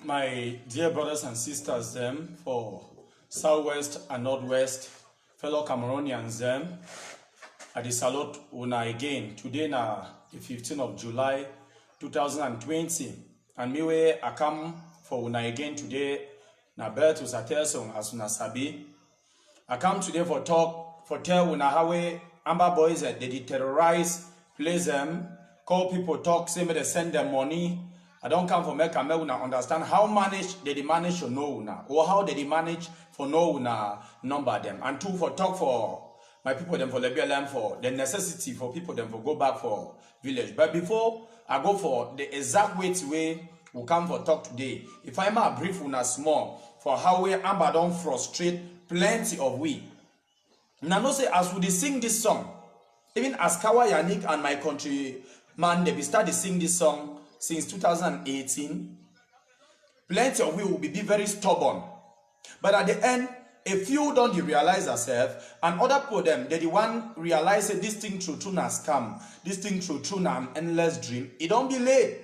My dear brothers and sisters, for Southwest and Northwest, fellow Cameroonians, I salute una again. Today na the 15th of July 2020, and me way I come for una again today na Beltus as una sabi. I come today for tell una how Amber boys they terrorize, place them, call people, talk, say me they send them money. I don't come for make una understand how they manage to know una, or how they manage for know una number them. And two, for talk for my people them for Libya for the necessity for people them for go back for village. But before I go for the exact way we come for talk today, if I might brief una small for how we Amber don't frustrate plenty of we. Now no say as we sing this song, even as Kawa Yannick and my country man they started sing this song since 2018, plenty of we will be very stubborn. But at the end, a few don't realize themselves, and other people them, they the one realize that this thing true na scam, this thing true na an endless dream. It don't be late.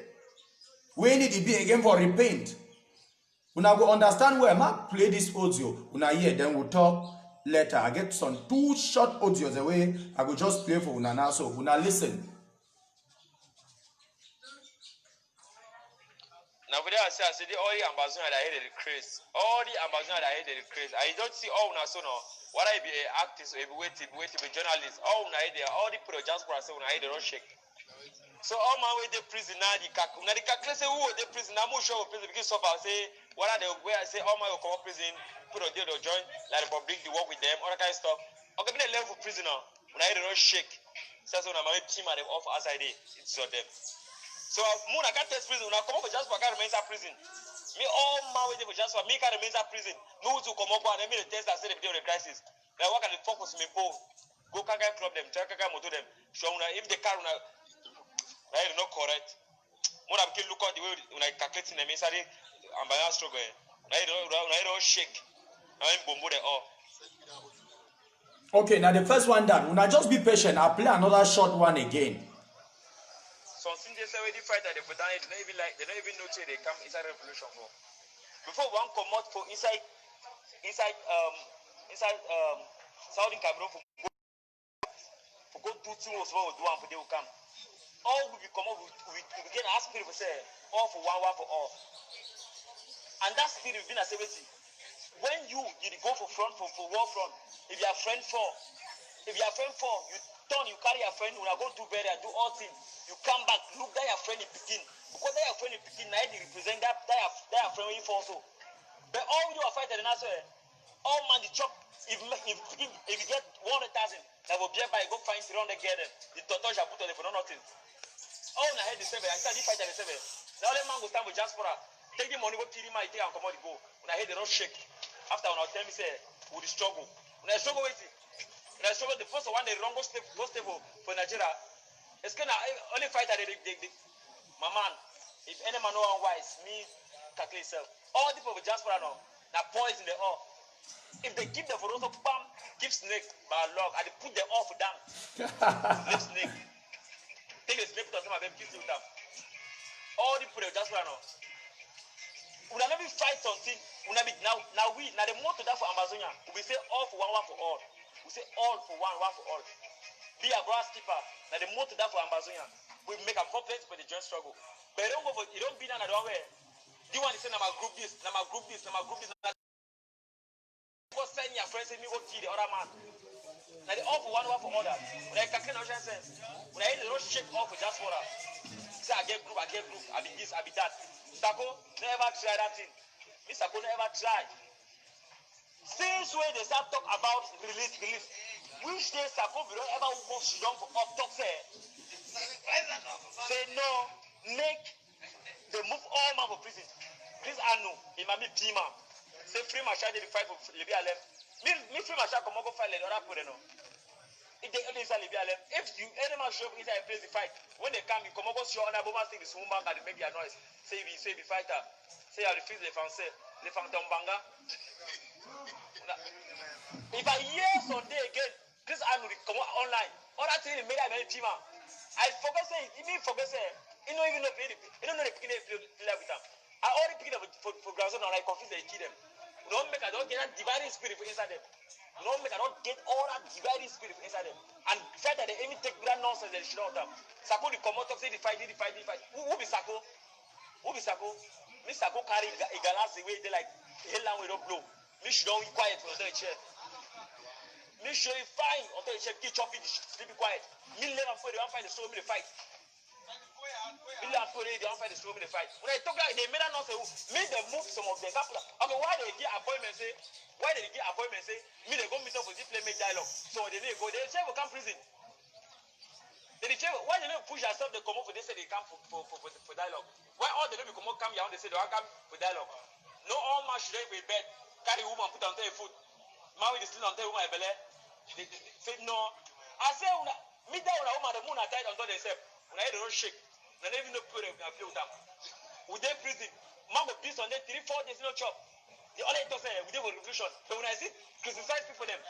We need to be again for repent. Una go understand where I play this audio. Una hear, then we'll talk later. I get some 2 short audios away. I go just play for una now, so una listen. Now, for that, I say all the Ambazonia that I hate the craze. All the Ambazonia that I hate the craze. I don't see all una so no. What I be an artist or be waiting, be journalist. All una hate all the pro just for say una hate the don't shake. So all my way the prison now the calculate say who the prison. I'm not sure prison because so far say what are the way I say all my come prison put a deal to join like the public the work with them all that kind of stuff. Okay, be the level prisoner. Una hate the don't shake. So when I'm team at them off outside it's for them. So Moon, I can't test prison. When I come up for just for I remains at prison. Me all my way for just for me can remains at prison. No to come up and me the test that say the video of the crisis. Now what can the focus me po? Go kaka club them, try kaka moto them. So if the car una right not correct. More I can look at the way when I calculate in the inside and by our struggle. Right don't shake. I'm bombo the all. Okay, now the first one done. Una just be patient. I'll play another short one again. Some things they already fight at the Buddha, they don't even know they come inside revolution for. Before one come out for inside Southern Cameroon for go do things what we do and for they will come. All will come up we get our spirit for say all for one for all. And that spirit will be a severity. When you go for front for war front, if you are friend four, you turn, you carry your friend, when I go do better, do all things. You come back, look that your friend is picking. Because that your friend is picking, now they represent that your friend will fall so. But all we do are fighting and answer, all man the chop, if you get 100,000, that will be by go find 300 get them. The total shall put on the for nothing. All I had the seven, I started fighting the seven. The only man go stand with just for take the money, go kill him, I take and come out go. When I hear the don't shake. After when I tell me say, we struggle. When I struggle with it, when I struggle the first one, the wrongest step for Nigeria. It's gonna only fight at my man. If any man no one wise, me calculate self. All the people just for now poison the all. If they keep the photos of bam, keep snake by log, and they put the off down. Leave snake. Take the snake to them and keep it down. All the people just for now. We never fight something. We never now the motto that for Ambazonia. We say all for one for all. We say all for one for all. Be a grass keeper. Now the motto that for Ambazonia. We make a problem for the joint struggle. But you don't be done at all way. You want to say, I'm a group this, I'm a group this, I'm a group this. send your friends and me go kill the other man. Now they all for one for other. When I can ocean sense. When I don't shake off for just for her. Say I get group, I be this, I be that. Sako never try that thing. Miss Sako never try. Since when they start talk about release, which day Sako will ever go strong for up talk say no, make they move all man for prison. Please I know, it might be Pima. Say free my child, they fight for Libya left. Me free my child, come on go fight the other put no. If they only inside Libya left, if you any man show up inside a place to fight, when they come, you come on go show on a woman thing, this woman can make their noise. Say be fighter. Say I refuse les Français, les Fantômes Banga. If I hear Sunday again, this I will come online. All that thing made a team. I forget saying, even forget saying, you don't even know the beginning play with them. I already picked up for Granson and I confuse they kill them. Don't make I don't get that dividing spirit inside them. Don't make I don't get all that dividing spirit inside them. And fact that they even take that nonsense they should not have. Sako the come out of say the fight. Who be Sako? Me Sako carry a galas the way they like hell and we don't blow. Me should don't be quiet for the chair. Me should be fine until the chair get choppy, sleep quiet. Me let them put the one fight the story me the fight. When I talk like they made a nonsense, made them move some of them. Okay, why they get appointment say? Me they go meet up for this play make dialogue. So they go, they say we come prison. Why they don't push yourself? They come up for they say they come for dialogue. Why all they don't come out come here and they say they want come for dialogue? No all man should be bed, carry woman put on their foot. Man with the sling on their woman belly. They say no. I say me down a woman the moon are tied until they say when I don't shake. They don't even know people can play with them. With their prison, man with peace on them 3-4 days no chop. The only thing say we did revolution. But when I see criticize people them,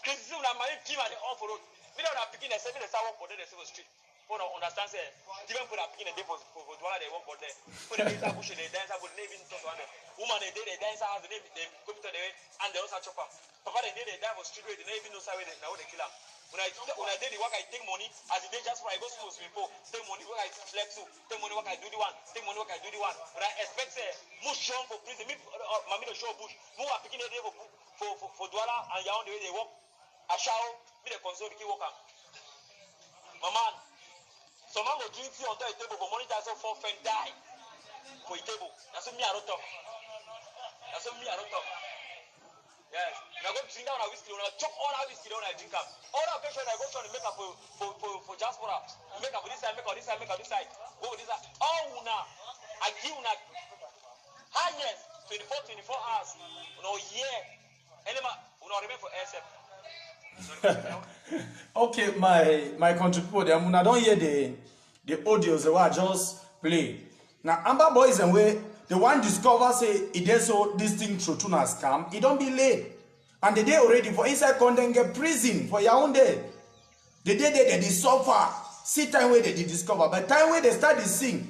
criticize when I marry team and they all for road. We don't have picking the 7 days I walk for them they say street. People don't understand say even put a picking a day for Douala they walk for there. Put the dance bush they dance but they even talk to them. Woman they dance as they come to the way and they also chop up. Papa they dance for street way they even know say they now they kill them. When I did the work, I take money. As the day just for I go to people, take money work I flex to, take money work I do the one, take money work I do the one. But I expect say more strong for prison. Me, mommy the show bush. More picking a day for Douala and Yaoundé the way they walk. I shout me the console keep walking. My man, some man go drink tea on the table for money that's for friend die for a table. That's me I don't talk. Yes. Now go drink down a whiskey, now chop all our whiskey down and drink up. All our occasion I go to make up for diaspora. Make up for this side, make up this side. Go this side. All una I give una highest 24 hours. No year. Anima una remain for SF. Okay, my country people them una don't hear the audios they were just play. Now Amber Boys and way the one discover say it is so this thing through tuna scam, it don't be late. And the day already for inside content get prison for Yaoundé. The day they suffer, see time where they discover. By time where they start to sing,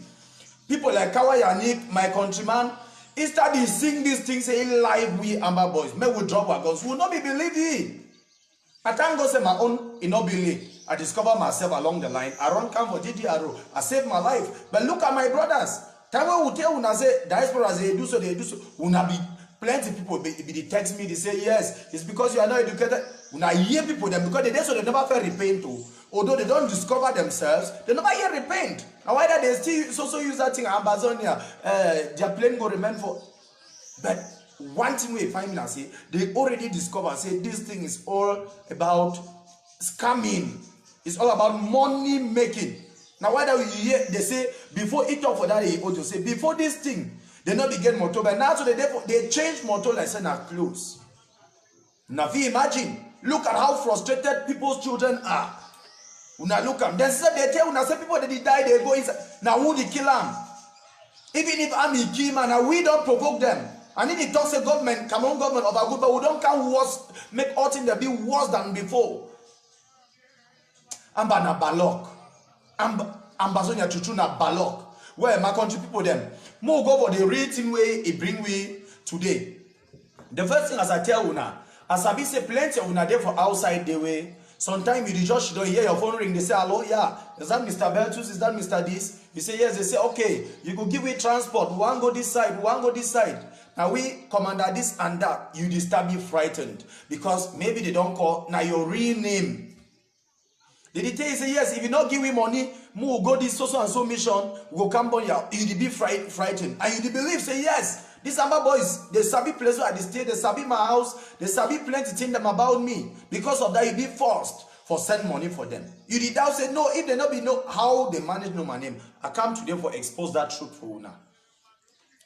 people like Kawa Yannick, my countryman, he started to sing these things say live we Amber Boys. May we drop our guns, will not be believe it. I thank God say my own it not be late. I discover myself along the line. I run come for DDRO. I save my life. But look at my brothers. Time when we tell una say diaspora they do so. Una be plenty people be they text me, they say yes, it's because you are not educated. Una hear people them because they never feel repent to. Although they don't discover themselves, they never hear repent. And why that they still so use that thing Ambazonia, their plane go remain for. But one thing we find now say they already discover say this thing is all about scamming. It's all about money making. Now why that we hear they say before it talk for that they ought to say before this thing they not begin motor but now so they change motor like say now close. Now if you imagine look at how frustrated people's children are. Una look at them. Then they tell una say people that they die they go inside. Now who they kill them? Even if army kill man now we don't provoke them. And if it talks a government, come on government of a good but we don't come worse make all things that be worse than before. Amba na balok. Ambazonia Chuchuna Balok. Where my country people them. More go for the rating way it bring we today. The first thing as I tell una, as I be say plenty of una there for outside the way, Sometimes you just don't hear your phone ring. They say, hello, yeah. Is that Mr. Beltus? Is that Mr. This? You say, yes. They say, okay, you could give me transport. We want to go this side. We want to go this side. Now we commander this and that. You disturb me frightened. Because maybe they don't call now your real name. Did he tell you, say, yes, if you not give me money, we will go this so and so mission, we will come on you. You'll be frightened. And you believe, say, yes. These Amba boys, they sabi place where they stay, they sabi my house, they sabi plenty things them about me. Because of that, you be forced for send money for them. You did now say, no, if they not be know how they manage know my name, I come today for expose that truth for una.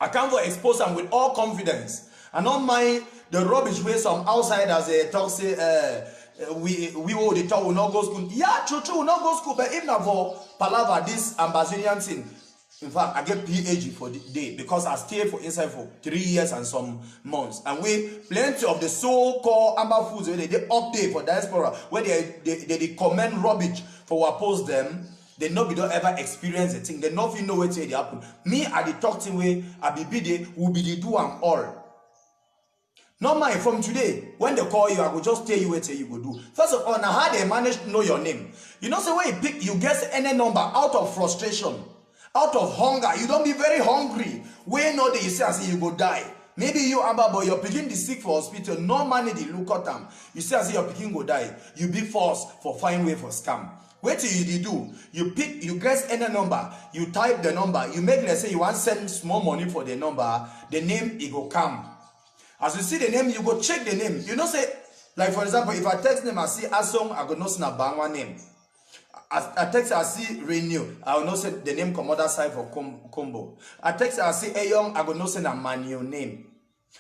I come for expose them with all confidence. And not mind the rubbish way some outsiders talk say, we all the talk will not go school. Yeah, true, will not go school, but if not for Palava, this Ambazonian thing. In fact, I get PhD for the day because I stayed for inside for 3 years and some months. And we plenty of the so-called Amba foods where they update for diaspora, where they comment rubbish for what post them. They don't ever experience the thing. They not even know what they happen. Me at the talk thing way, I be there, will be the do and all. Not mind from today, when they call you, I will just tell you what you go do. First of all, now how they manage to know your name. You know, so when you pick, you guess any number out of frustration. Out of hunger, you don't be very hungry. When no day you say you go die. Maybe you Amba boy, you're picking the sick for hospital. No money they look at them. You say as you're picking go die. You be forced for find way for scam. Wait till you do. You pick, you guess any number. You type the number. You make let's say you want send small money for the number. The name it go come. As you see the name, you go check the name. You know say like for example, if I text them I see Asong, I go know snap bang one name. I text I see Renew, I will not say the name Commander side for combo. I text I see Ayong, I will not say a manual name.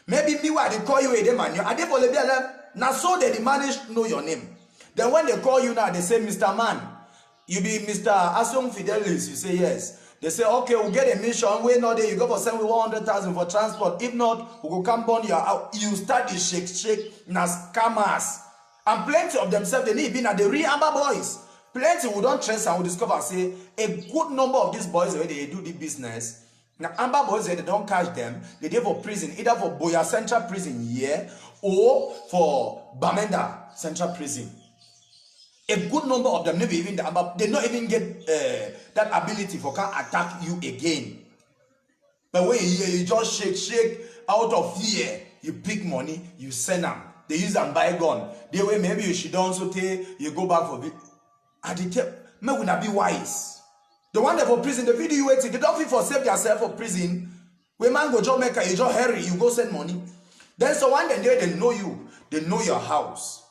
Maybe me why they call you a manual. I for the now so they manage to know your name. Then when they call you now, they say Mr. Man, you be Mr. Asong Fidelis. You say yes. They say okay, we'll get a mission. Wait no day, you go for 100,000 for transport. If not, we will come on your out. You start the shake now scammers. And plenty of themselves they need be now the real Amba boys. Plenty who don't trust and will discover say a good number of these boys where they do the business. Now Amba boys they don't catch them, they go for prison, either for Boya Central Prison here or for Bamenda Central Prison. A good number of them never even they not even get that ability for can attack you again. But when you just shake out of fear, you pick money, you send them. They use them buy gun. They way maybe you should also take you go back for it. I did tell me would not be wise. The one that for prison, the video you waiting, they don't feel for save yourself for prison. When man go job maker, you just hurry, you go send money. Then so one day they know you, they know your house.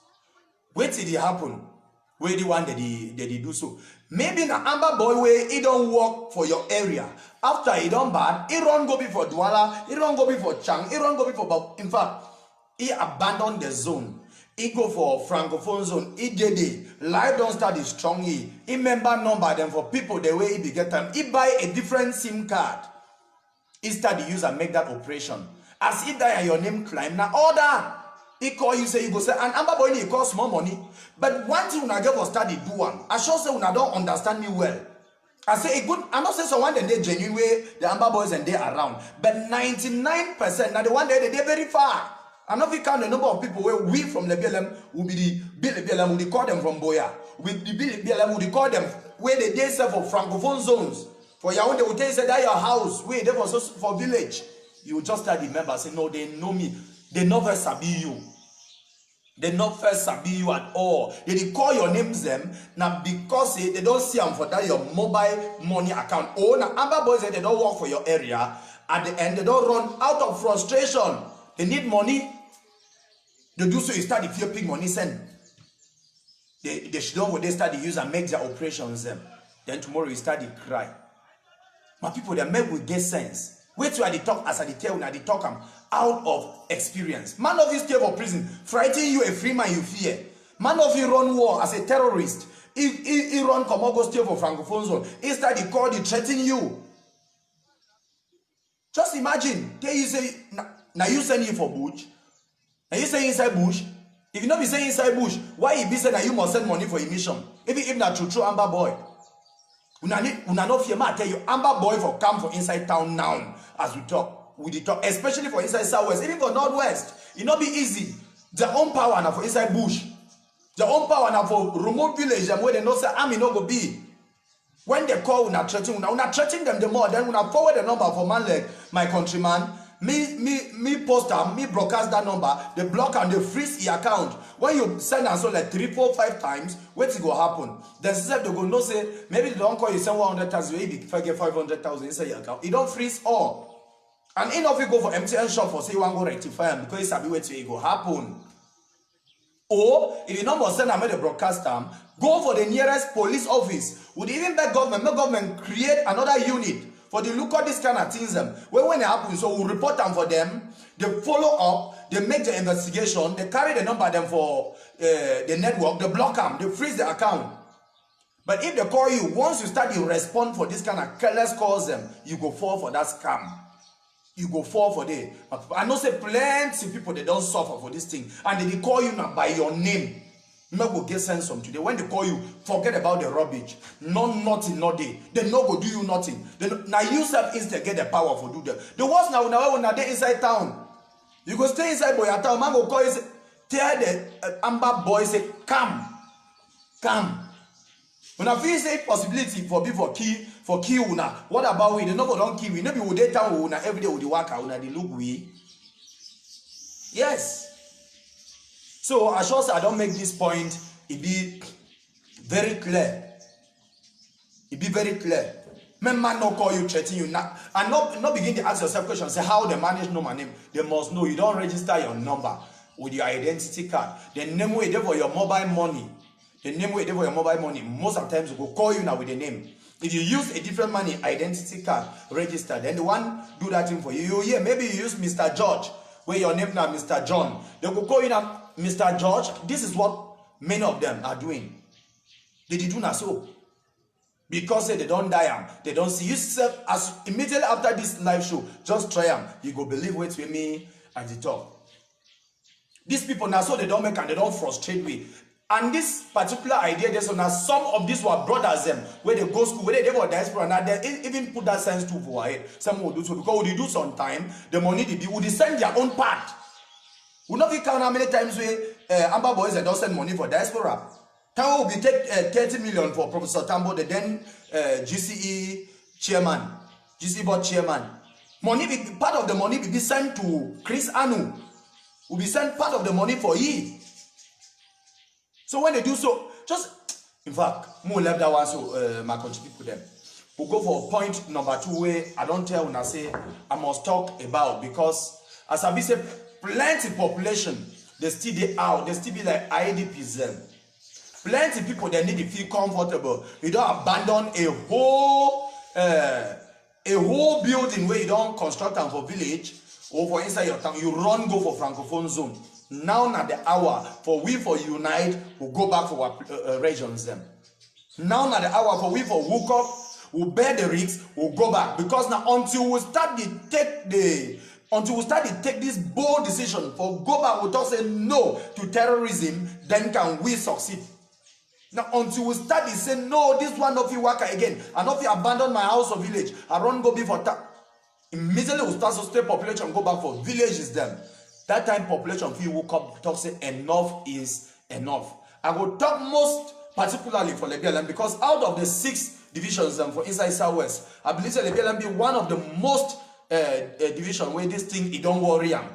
Wait till it happen. Where the one that they do so. Maybe na Amba boy way he don't work for your area. After he don't bad, he don't go before Douala, he don't go before Chang, he don't go before. In fact, he abandoned the zone. He go for francophone zone. He did it. Life don't start is strong. He member number them for people the way he be get them. He buy a different SIM card. He start the use and make that operation. As if that your name climb now order. He call you say you go say and Amba boy he cost more money. But one thing when I get for study do one. I sure say when I don't understand me well. I say a good. I'm not saying someone that they genuine way the Amba boys and they around. But 99% now the one day they very far. I'm not going to count the number of people where we from the BLM will be the BLM, we call them from Boya. With the BLM, we call them where they serve for francophone zones. For Yaoundé, they will tell you say that your house, where they for village. You will just tell the members, say no, they know me. They never sabi you. They not first sabi you at all. They call your names them now because they don't see them for that your mobile money account. Oh, now Amba boys they don't work for your area. At the end, they don't run out of frustration. They need money. They do so, you start if you pick money send. They should know what they start to use and make their operations them. Then tomorrow you start to cry. My people, they make with get sense. Wait till I talk as I tell when I talk them out of experience. Man of you stay for prison, frighten you a free man you fear. Man of you run war as a terrorist. He run Komogo stay for francophone zone. He start to call, he threaten you. Just imagine, they you say now you send you for bush. Now you say inside bush. If you not be saying inside bush, why you be saying that you must send money for a mission? If not true Amba boy. Una not fear ma tell you Amba boy for come for inside town now as we talk. We talk, especially for inside southwest, even for northwest. It not be easy. Their own power now for inside bush. The own power now for remote village and where they know say army no go be. When they call una threaten them the more, then una forward the number for man like my countryman. Me post am, me broadcast that number, they block and they freeze the account. When you send and so like 3, 4, 5 times, what's go happen? Then they go no say maybe they don't call you send 100,000, maybe if I get 500,000 inside your account, it don't freeze all. And enough you go for MTN shop for say you want to go rectify them because it's a bit where it go happen. Or if you number send and make the broadcast them, go for the nearest police office. Would even beg government, make government create another unit for the look at this kind of things. When it happens, so we'll report them for them. They follow up, they make the investigation, they carry the number them for the network, they block them, they freeze the account. But if they call you, once you start you respond for this kind of careless calls them, you go fall for that scam. You go fall for it. I know say plenty of people they don't suffer for this thing, and they call you now by your name. No go get sense from today. When they call you, forget about the rubbish. Nothing, no day. They no go do you nothing. Now you self instead get the power for do that. The worst now when they inside town. You go stay inside boy town, man go call you say, tell the Amber boy say, come. When I feel say possibility for be for key una. What about we? They no go don't kill we. No be we dey town una every day with the worker una they look we. Yes. So as sure as I don't make this point, it be very clear. It be very clear. Men man no call you, threaten you not, and not begin to ask yourself questions. Say how they manage know my name. They must know you don't register your number with your identity card. The name way there for your mobile money. The name way there for your mobile money. Most of the times we go call you now with the name. If you use a different money identity card register, then the one do that thing for you. Yeah, maybe you use Mr. George, where your name now Mr. John. They go call you now Mr. George. This is what many of them are doing. They do not so. Because they don't die, they don't see you as immediately after this live show. Just try them. You go believe wait with me at the top. These people now so they don't make and they don't frustrate me. And this particular idea, there's now some of these were brothers them where they go school, where they were diaspora, and they even put that sense to for it. Some will do so because when they do sometime, the money they will send their own part. We not count how many times we Amber boys that don't send money for diaspora. Tambo will be take 30 million for Professor Tambo, the then GCE chairman, GCE board chairman. Money be, part of the money will be sent to Chris Anu. Will be sent part of the money for he. So when they do so, just in fact, more left that one so my country people them. We'll go for point number 2 where I don't tell when I say I must talk about because as I be say plenty population they still they out, they still be like IDPs them. Plenty people they need to feel comfortable. You don't abandon a whole building where you don't construct them for village or for inside your town. You run go for francophone zone. Now not the hour for we for unite we'll go back for our regions them. Now not the hour for we for woke up we'll bear the risks we'll go back because now until we start to take this bold decision for go back we'll just say no to terrorism then can we succeed. Now until we start to say no this one of you work again and if you abandon my house or village I run go before that immediately we start to stay population go back for villages them. That time population feel woke up talk say enough is enough. I will talk most particularly for Lebialam because out of the 6 divisions for inside Southwest, I believe that Lebialam be one of the most division where this thing it don't worry am.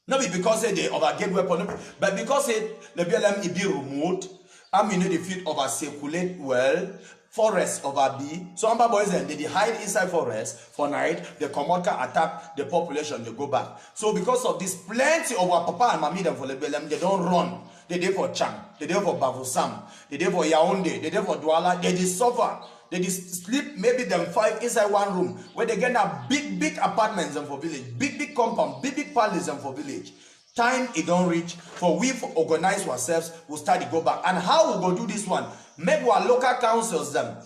Not because they overgate weapon, but because Lebialam it be remote, I mean the field over circulate well. Forest over B. So Amber boys and they hide inside forest for night. They come out attack the population. They go back. So because of this, plenty of our papa and mommy them for Lebelem, they don't run. They there for Chang. They there for Bavusam. They there for Yaoundé. They there for Douala. They just suffer. They just sleep maybe them 5 inside one room where they get a big apartments and for village, big compound, big palace and for village. Time it don't reach for we for organize ourselves. We'll start to go back. And how we go do this one? Make our local councils them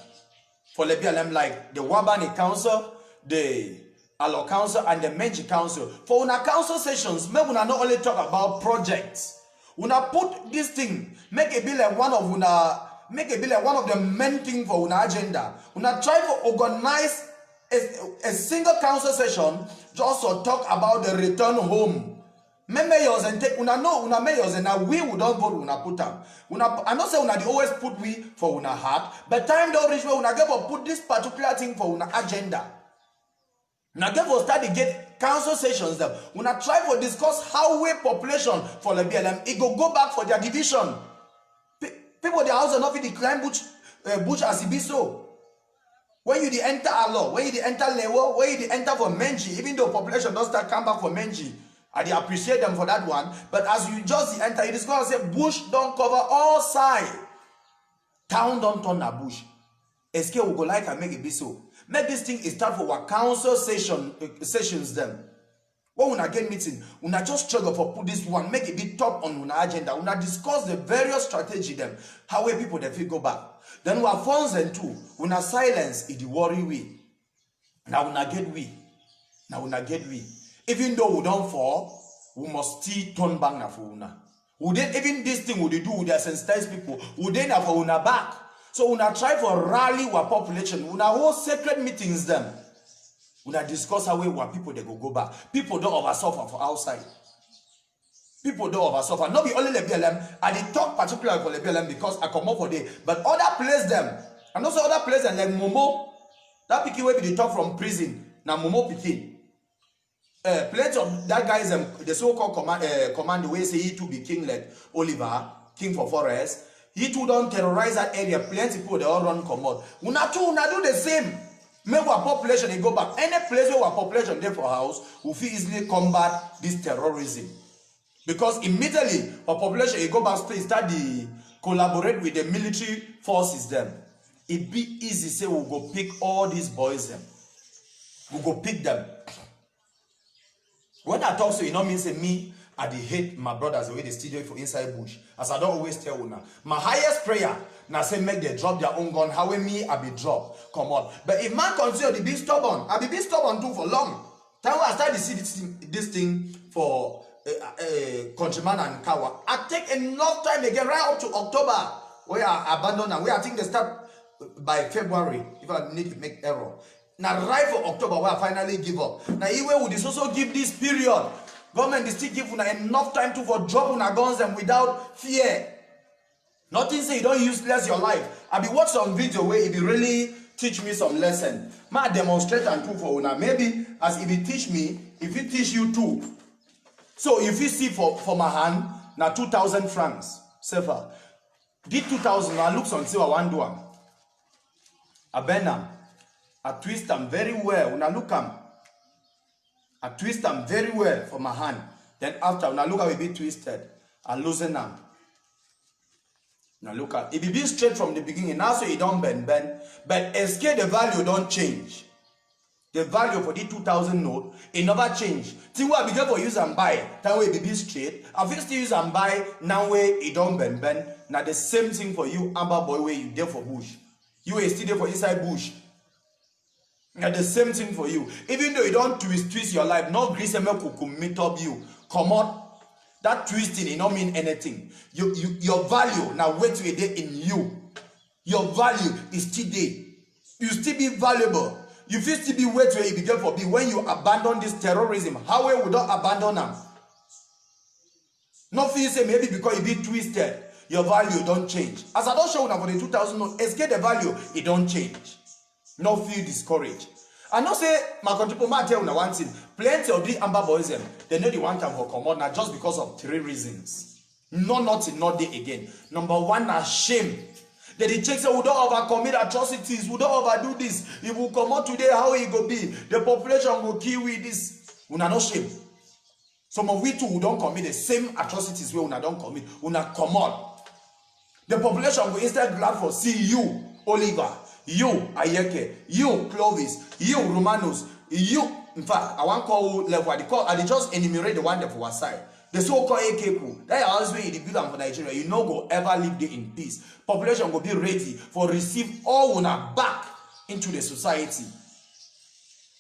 for Lebialem like the Wabani Council, the Alo Council, and the Menchi Council. For una council sessions, make una not only talk about projects. Una put this thing, make it be like one of the main thing for una agenda. Una try to organize a single council session just to talk about the return home. Mayors and take una know una mayors and now we would not vote una put them. I know say una they always put we for una heart, but time don't reach where una get for put this particular thing for una agenda. Una get for start to get council sessions them. Una try for discuss how we population for the BLM it go back for their division. People their house are not fit decline bush as it be so. When you enter Alo, when you enter Lewo, when you enter for Menji, even though population don't start come back for Menji, I appreciate them for that one. But as you just enter, it is going to say bush don't cover all sides. Town don't turn a bush. SK will go like and make it be so. Make this thing start for our council sessions them. When we get meeting, we just struggle for put this one, make it be top on our agenda. We discuss the various strategy them, how way people they feel go back. Then we have funds and two. We silence it the worry we. Now we get we. Even though we don't fall, we must still turn back na for una. We then even this thing we do with the sensitized people, we then have for una back. So una try for rally our population. Una hold sacred meetings them. Una discuss how our people they go back. People don't over suffer for outside. People don't over suffer. Not be only the BLM. I did talk particularly for the BLM because I come up for day. But other place them. And also other places like Momo. That picky way they talk from prison. Now Momo picky. Plenty of that guys the so-called command the way say he too be king like Oliver, king for forest. He too don't terrorize that area. Plenty people they all run commode. Una do the same. Make our population they go back. Any place where our population there for house will feel easily combat this terrorism. Because immediately our population they go back start the collaborate with the military forces them. It be easy say we'll go pick all these boys them. We'll go pick them. When I talk so, you know mean say me, I dey hate my brothers the way they still for inside bush. As I don't always tell una. My highest prayer now say make they drop their own gun. How me I be drop. Come on. But if man continue to be stubborn, I be stubborn too for long. Time when I start to see this thing for Countryman and Kawa, I take enough time again right up to October where I abandon and where I think they start by February if I need to make error. Now right for October where I finally give up. Now even would this also give this period. Government is still give una enough time to for drop una guns them without fear. Nothing say you don't useless your life. I be watch some video where it be really teach me some lesson. Ma demonstrate and prove for una. Maybe as if it teach me, if it teach you too. So if you see for my hand, now 2,000 francs. Safer. Did 2,000, I look on see what one do. I bend them. I twist them very well. When I look them, I twist them very well for my hand. Then after, when I look how it be twisted, I loosen them. Now look at it be straight from the beginning. Now so it don't bend. But SK the value don't change. The value for the 2,000 note, it never change. Till we begin for use and buy, that way it be straight. I feel still use and buy, now way it don't bend. Now the same thing for you, Amber boy, where you there for bush. You are still there for inside bush. Now the same thing for you. Even though you don't twist your life, no grease could meet up you. Come on. That twisting, it don't mean anything. Your value, now wait till it in you. Your value is still there. You still be valuable. You feel still be wait where you begin for be when you abandon this terrorism. How will we don't abandon them? Not feel say maybe because you be twisted, your value don't change. As I don't show now for the 2000 note, escape the value, it don't change. No feel discouraged. I know say my country people might tell you one thing. Plenty of the Amber boys them, they know the one time for come out now just because of 3 reasons. Nothing, not there again. Number one, na shame. That the checks say we don't overcommit atrocities, we don't overdo this. If we come out today, how it go be? The population will kill with this. Una no shame. Some of we too who don't commit the same atrocities where una don't commit. Una come out. The population will instead glad for see you, Oliver. You, Ayeke, you, Clovis, you, Romanos, you, in fact, I want to call level, I just enumerate the one that for our side. The so-called AK, that is also in the building for Nigeria. You know, go ever live there in peace. Population will be ready for receive all una back into the society.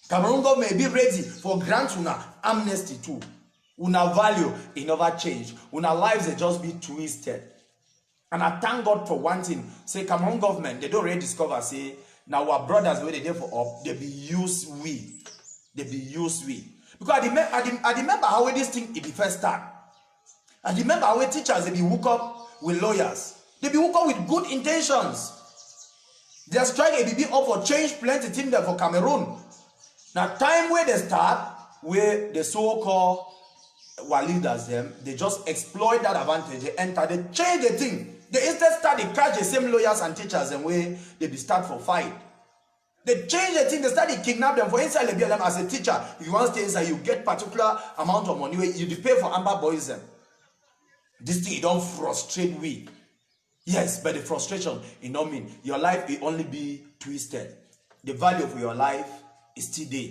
Cameroon government may be ready for grant una amnesty too. Una value, it never change. Una lives, they just be twisted. And I thank God for one thing. Say Cameroon government, they don't really discover, say, now our brothers where they there for up, they be used we. They be used we. Because I remember how this thing it be first start. I remember how teachers they be hook up with lawyers. They be hook up with good intentions. They are trying to be up for change plenty thing there for Cameroon. Now time where they start, where the so-called leaders them, they just exploit that advantage. They enter, they change the thing. They instead start to catch the same lawyers and teachers and way they be start for fight. They change the thing, they start to kidnap them for inside the BLM as a teacher. If you want to stay inside, you get particular amount of money, you pay for Amber Boys them. This thing, it don't frustrate we. Yes, but the frustration, it don't mean your life will only be twisted. The value of your life is still there.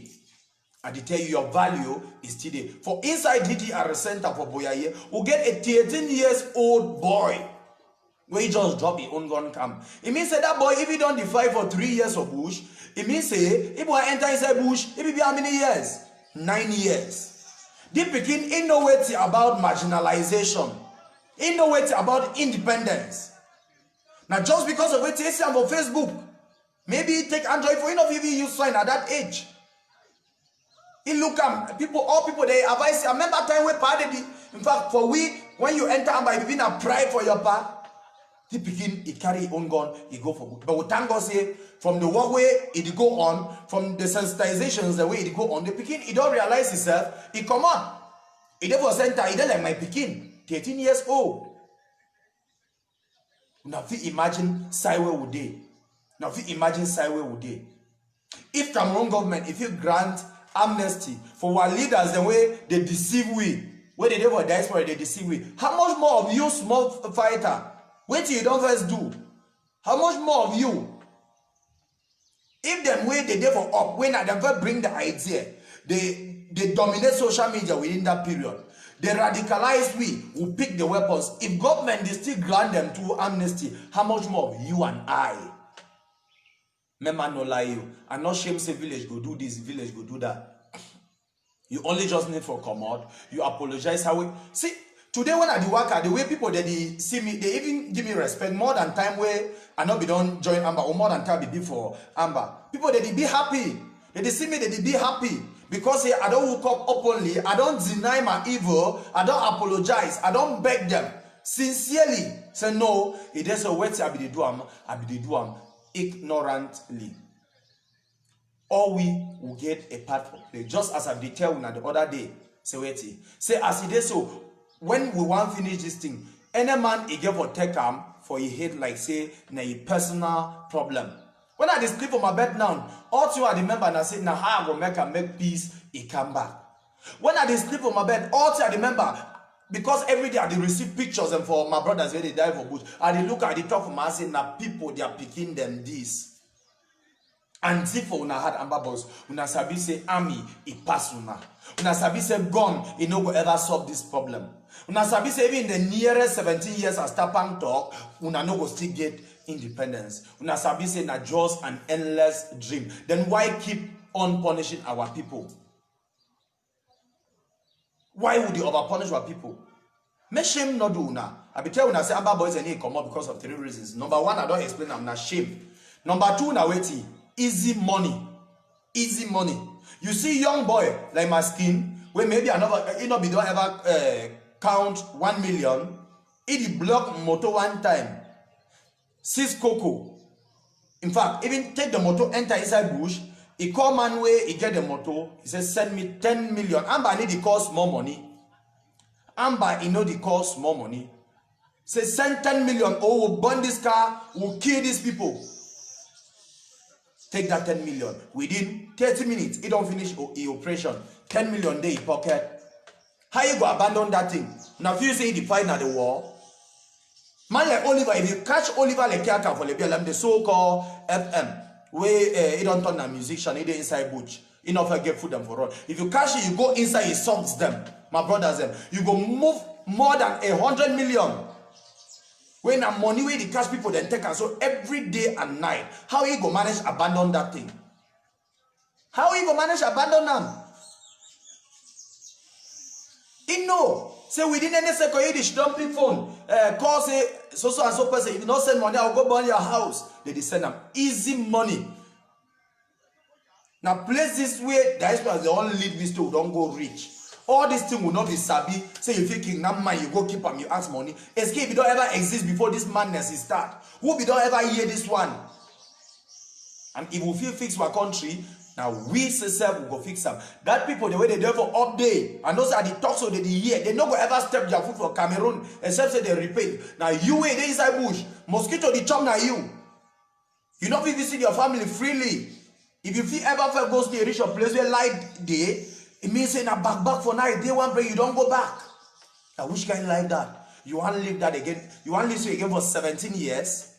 I tell you, your value is still there. For inside DDR Center for Boyaye, we get a 13 years old boy where he just drop his own gun camp. It means that boy, if he don't defy for 3 years of bush, it means say, if we enter inside bush, it will be how many years? 9 years. They begin innovating about marginalization, innovating about independence. Now, just because of what they say on Facebook, maybe take Android for enough if you use sign at that age. He look people, all people they advise. I remember time we party. In fact, for we, when you enter and by being a pride for your part, he begin, he carry his own gun, he go for good. But we thank God say, from the walkway, it go on, from the sensitizations, the way it go on, the Pekin, he don't realize himself, he come on. He never center, he don't like my Pekin, 13 years old. Now, if you imagine Saiwe would day. Now, if you imagine Saiwe would day. If Cameroon government, if you grant amnesty for our leaders, the way they deceive we, where they never diaspora, they deceive we, how much more of you, small fighter? Wait till you don't first do. How much more of you? If them way they never up, when they never bring the idea, they dominate social media within that period. They radicalize we who pick the weapons. If government they still grant them to amnesty, how much more of you and I? Remember no lie you. I'm not shame say village go do this, village go do that. You only just need for come out. You apologize how we see. Today when I do work, the way people they see me, they even give me respect more than time where I not be done join Amber or more than time be for Amber. People they be happy. They see me, they be happy. Because I don't hook up openly, I don't deny my evil, I don't apologize, I don't beg them. Sincerely, say no, it is a way to be the do ignorantly. Or we will get a part for play. Just as I did tell you the other day, say wait, say as it is so. When we want finish this thing, any man he give for take for he hate like say na a personal problem. When I just sleep on my bed now, all two I remember and I say now how I go make peace, he come back. When I just sleep on my bed, all two I remember because every day I dey receive pictures and for my brothers where they die for bush, I dey look at the top of my say now people they are picking them this. And if una had Amber Boys, una sabi say army it pass una. Una sabi say gun it no go ever solve this problem. Una sabi say even in the nearest 17 years as Tapang talk, una no go still get independence. Una sabi say na just an endless dream. Then why keep on punishing our people? Why would you over punish our people? Make shame not do una. I be tell una say Amber Boys and he come out because of 3 reasons. Number 1, I don't explain I'm not shame. Number 2, na waiting. Easy money. Easy money. You see young boy like my skin, where maybe another, you know, we don't ever count 1 million. It block motor one time. 6 cocoa. In fact, even take the motor, enter inside bush. He call man way, he get the motor. He says, send me 10 million. Amber need the cost more money. Amber, he know the cost more money. Say, send 10 million. Oh, we'll burn this car. We'll kill these people. Take that 10 million. Within 30 minutes, he don't finish the operation. 10 million day in pocket. How you go abandon that thing? Now if you say he fight at the war, man like Oliver, if you catch Oliver like Kiaka for the so-called FM, where he don't turn a musician, he dey inside bush, he not get food them for run. If you catch it, you go inside, he songs them, my brothers them. You go move more than 100 million. When a money where they catch people then take and so every day and night, how you go manage abandon that thing? How you go manage abandon them? He know. Say within any second, you should don't pick phone. Call say so and so person. If you don't send money, I'll go burn your house. They send them easy money. Now places where diaspora they all lead this to don't go rich. All this thing will not be sabi. Say you feel kingdom man, you go keep them, you ask money. Escape it don't ever exist before this madness is start. Who be don't ever hear this one? And if we feel fix our country, now we self will go fix them. That people the way they do for update and those are the talks so they hear. They not go ever step their foot for Cameroon except say they repay. Now you wait they inside bush. Mosquito the chum na you. You not fit visit your family freely. If you feel ever feel go to reach a place where light day, it means saying a back for night. Day one break, you don't go back. Now which kind like that? You want to live that again? You want to live again for 17 years?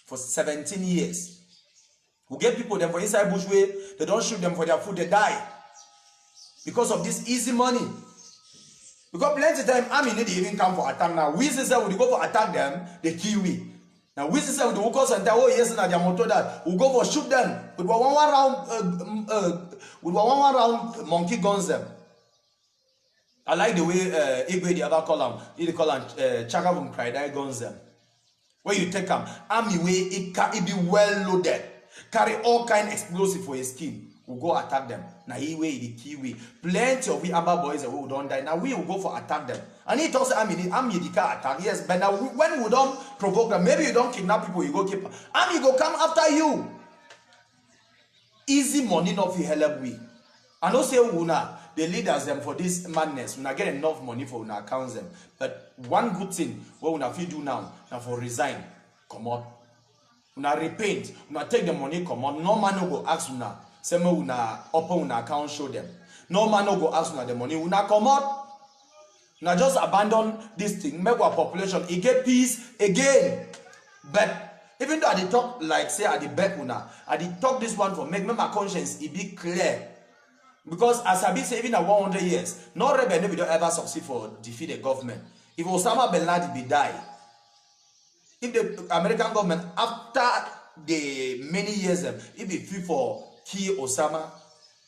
For 17 years. We get people them for inside bush way, they don't shoot them for their food, they die. Because of this easy money. Because plenty of time, army need even come for attack now. We say when we go for attack them, they kill we. Now we say with the workers and oh yes, na their motor that we go for shoot them with one round monkey guns them. I like the way Igwe the other call them. They call them Chakavum Kraidai guns them. When you take them, army way it be well loaded, carry all kind explosive for his skin. We go attack them. Now he way the key way. Plenty of we Amba boys who don't die. Now we will go for attack them. And he talks army the car attack. Yes, but now when we don't provoke them, maybe you don't kidnap people, you go keep army go come after you. Easy money not for help we. I don't say una the leaders them for this madness. Una get enough money for una accounts them. But one good thing what una fit do now for resign, come on. Una repent, una take the money, come on. No man no go ask una. Say me una open una account show them. No man no go ask una the money. Una come out. Now just abandon this thing, make our population it get peace again. But even though I did talk like say I did back una, I did talk this one for make my conscience it be clear. Because as I be say even at 100 years, no rebel never don't ever succeed for defeat the government. If Osama bin Laden be die, if the American government after the many years it be free for kill Osama,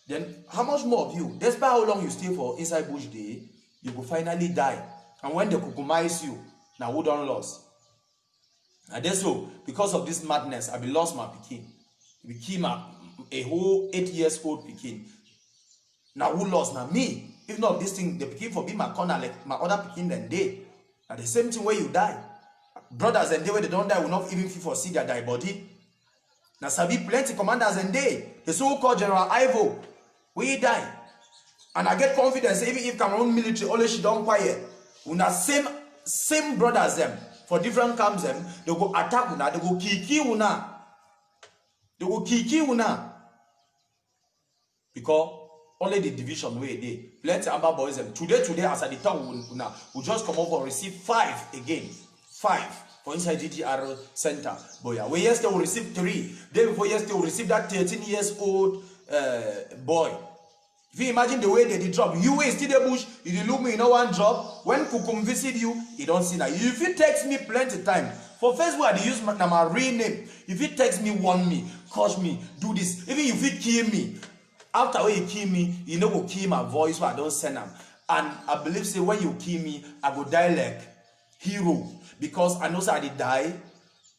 then how much more of you? Despite how long you stay for inside bush day, you will finally die. And when they customize you, now who don't lose? And that's so because of this madness, I be lost my pikin. It became a whole 8 years old pikin. Now who lost? Now me. If not this thing, the pikin for be my corner like my other pikin than they. Now the same thing where you die. Brothers and they where they don't die will not even feel for see their die body. Now sabi plenty commanders and they. The so-called General Ivo, we die. And I get confidence even if Cameroon military only she don't quiet. Una same brothers them for different camps them, they go attack una, they go kiki una. They go kiki una. Because only the division where they plenty Amba boys them. Today as I talk una, we just come over and receive 5 again. 5 for inside GTR center. Boy, we yesterday we receive 3. Day before yesterday we receive that 13 years old boy. If you imagine the way they did drop, you will still the bush, you look me, you know one drop. When Kukum visit you, you don't see that. If you text me plenty time, for Facebook I use my real name. If you text me, warn me, cause me, do this. Even if you kill me, after when you kill me, you know go kill my voice, so I don't send them. And I believe say when you kill me, I go die like hero. Because I know say I did die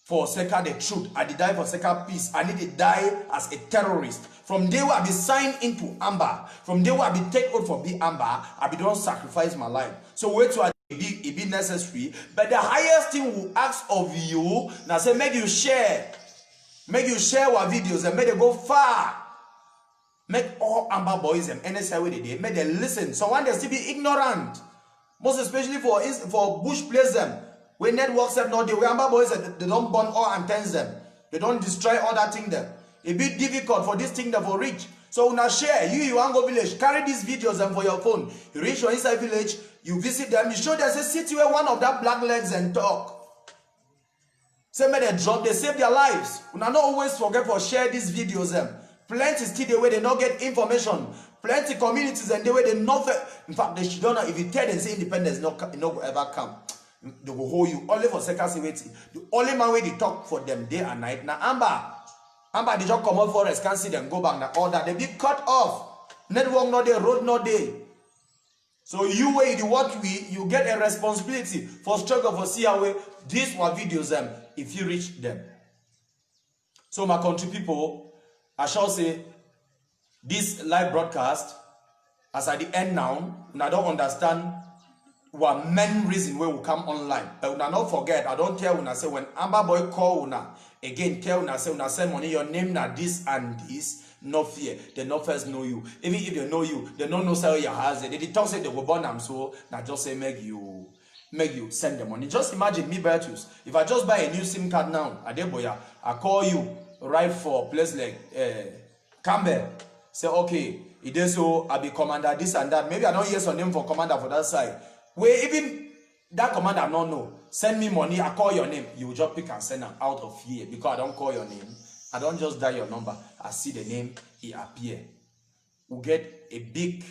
for sake of the truth. I did die for sake of peace. I need to die as a terrorist. From day where I be signed into Amber, from day where I be take out for be Amber, I be don't sacrifice my life. So wait till it be necessary. But the highest thing we ask of you, now say make you share our videos and make them go far. Make all Amber boys and NSI where they did, make them listen. So one they still be ignorant, most especially for bush place them. When networks have not, the Amber boys they don't burn all antennas them, they don't destroy all that thing them. It be difficult for this thing that for reach. So now share, you want go village, carry these videos and for your phone. You reach your inside village, you visit them, you show them, say city where one of that black legs and talk. Say may they drop, they save their lives. We not always forget for share these videos them. Plenty still the way they not get information. Plenty communities and the way they not. In fact, they should don't know if you tell them say independence no go ever come. They will hold you only for security. The only man way they talk for them day and night. Now Amber they just come out forest, can't see them go back now all that. They be cut off. Network not there, road not there. So you way the what you get a responsibility for struggle for see how these were videos them if you reach them. So my country people, I shall say this live broadcast, as at the end now, and I don't understand what main reason why we come online. But una not forget, I don't tell una say when Amber Boy call una again, tell una say una send money, your name na this and this. No fear, they no first know you. Even if they know you, they don't know sell your house. They talk say they will born them, so now just say make you send the money. Just imagine me, Beltus. If I just buy a new SIM card now, Adeboya, I call you right for place like Campbell. Say okay, it is so I be commander this and that. Maybe I don't hear some name for commander for that side. Where even that commander I don't know. Send me money, I call your name. You just pick and send them out of here because I don't call your name. I don't just dial your number. I see the name, it appear. We get a big,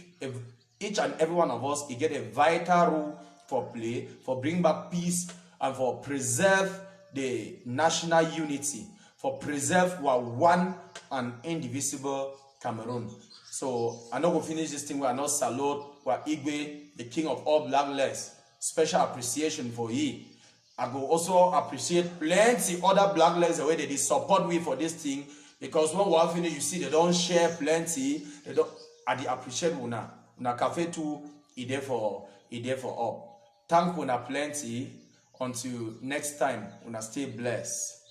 each and every one of us, it get a vital role for play, for bring back peace, and for preserve the national unity, for preserve our one and indivisible Cameroon. So I know we'll finish this thing. We are not salute, we are Igwe, the king of all blacklegs. Special appreciation for he. I go also appreciate plenty other blacklegs the way they support me for this thing, because when we have finished, you see they don't share plenty. They don't. I appreciate una cafe too. It there for all. Thank una plenty. Until next time, una stay blessed.